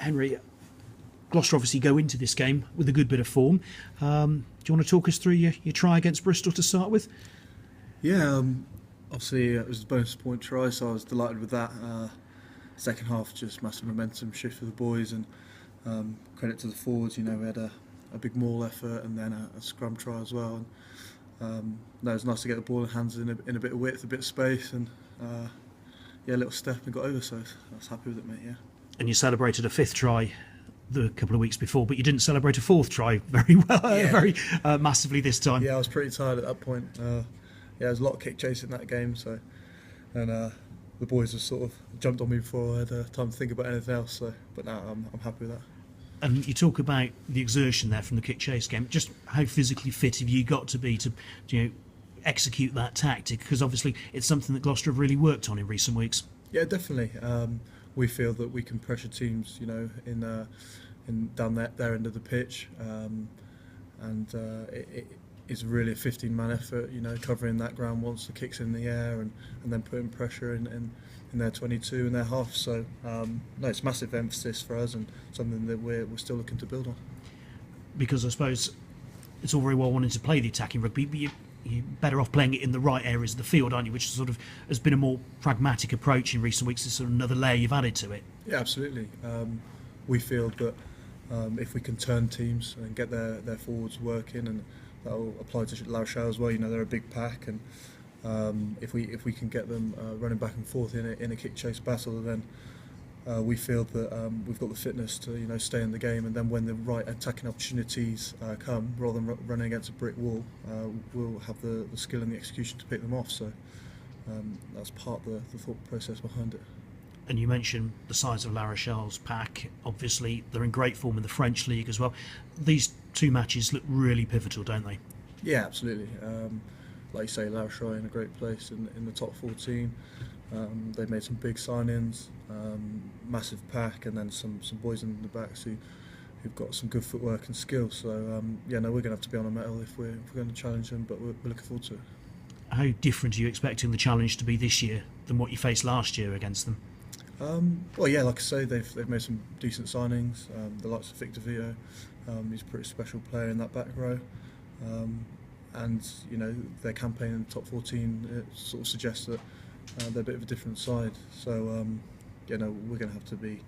Henry, Gloucester obviously go into this game with a good bit of form. Do you want to talk us through your try against Bristol to start with? Yeah, obviously it was a bonus point try, so I was delighted with that. Second half, just massive momentum shift for the boys, and credit to the forwards. You know, we had a big maul effort and then a scrum try as well. And no, it was nice to get the ball in hands in a bit of width, a bit of space, and a little step and got over. So I was happy with it, mate. Yeah. And you celebrated a fifth try the couple of weeks before, but you didn't celebrate a fourth try very well, very massively this time. Yeah, I was pretty tired at that point. There was a lot of kick chasing that game, so and the boys have sort of jumped on me before I had time to think about anything else. So, but now I'm happy with that. And you talk about the exertion there from the kick chase game. Just how physically fit have you got to be to execute that tactic? Because obviously it's something that Gloucester have really worked on in recent weeks. Yeah, definitely. We feel that we can pressure teams, in down their end of the pitch, and it is really a 15-man effort, covering that ground once the kick's in the air and then putting pressure in their 22 and their half. So no, it's massive emphasis for us and something that we're still looking to build on. Because I suppose it's all very well wanting to play the attacking rugby, but you're better off playing it in the right areas of the field, aren't you? Which sort of has been a more pragmatic approach in recent weeks. It's sort of another layer you've added to it. Yeah, absolutely. We feel that if we can turn teams and get their forwards working, and that will apply to La Rochelle as well. They're a big pack, and if we can get them running back and forth in a kick chase battle, then we feel that we've got the fitness to stay in the game, and then when the right attacking opportunities come, rather than running against a brick wall, we'll have the skill and the execution to pick them off. So that's part of the thought process behind it. And you mentioned the size of La Rochelle's pack. Obviously, they're in great form in the French league as well. These two matches look really pivotal, don't they? Yeah, absolutely. Like you say, La Rochelle in a great place in the top 14. They've made some big signings, massive pack, and then some boys in the backs who've got some good footwork and skill. So we're going to have to be on a mettle if we're going to challenge them, but we're looking forward to it. How different are you expecting the challenge to be this year than what you faced last year against them? Like I say, they've made some decent signings. The likes of Victor Vito, he's a pretty special player in that back row. And their campaign in the top 14 sort of suggests that they're a bit of a different side. So we're going to have to be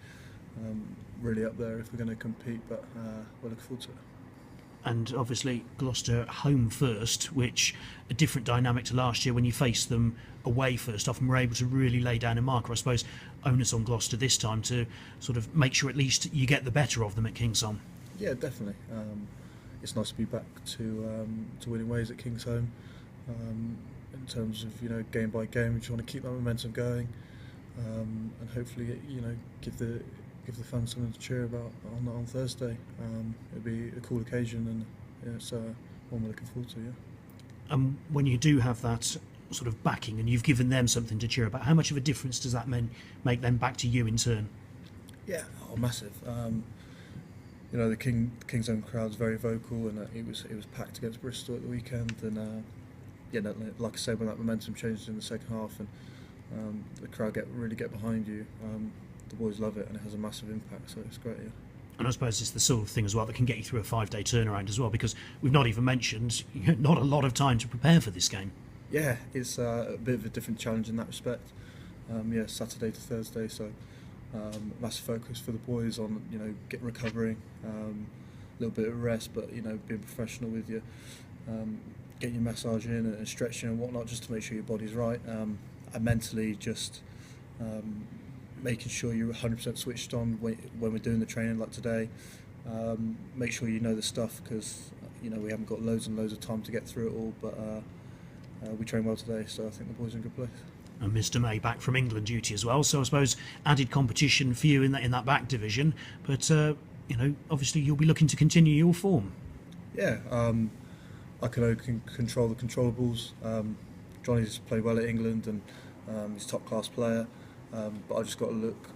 really up there if we're going to compete. But we're looking forward to it. And obviously Gloucester home first, which a different dynamic to last year when you faced them away first off and were able to really lay down a marker. I suppose onus on Gloucester this time to sort of make sure at least you get the better of them at Kingsholm. Yeah, definitely. It's nice to be back to winning ways at Kingsholm. In terms of game by game, we just want to keep that momentum going, and hopefully give the fans something to cheer about on Thursday. It'll be a cool occasion, and it's one we're looking forward to. Yeah. And when you do have that sort of backing, and you've given them something to cheer about, how much of a difference does that make then back to you in turn? Yeah, massive. The Kingsholm crowd's very vocal, and it was packed against Bristol at the weekend, and like I said, when that momentum changes in the second half, and the crowd really get behind you. The boys love it, and it has a massive impact, so it's great. Yeah. And I suppose it's the sort of thing as well that can get you through a 5-day turnaround as well, because we've not even mentioned not a lot of time to prepare for this game. Yeah, it's a bit of a different challenge in that respect. Saturday to Thursday, so massive focus for the boys on recovering, a little bit of rest, but being professional with you, getting your massage in and stretching and whatnot, just to make sure your body's right, and mentally just making sure you're 100% switched on when we're doing the training like today. Make sure you know the stuff, because we haven't got loads and loads of time to get through it all, but we train well today, so I think the boys are in a good place. And Mr. May back from England duty as well, so I suppose added competition for you in that back division, but obviously you'll be looking to continue your form. Yeah, I can only control the controllables. Johnny's played well at England, and he's a top class player. But I just got to look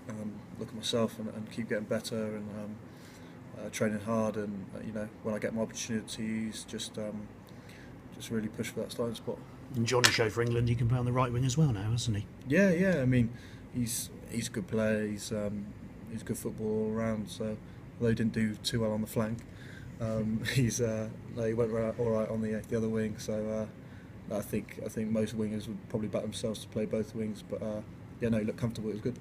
at myself and keep getting better, and training hard, and when I get my opportunities, just really push for that starting spot. And Johnny showed for England he can play on the right wing as well now, hasn't he? Yeah. I mean, he's a good player. He's he's good football all round. So although he didn't do too well on the flank, he went all right on the other wing. So I think most wingers would probably back themselves to play both wings. But yeah, no, he looked comfortable. It was good.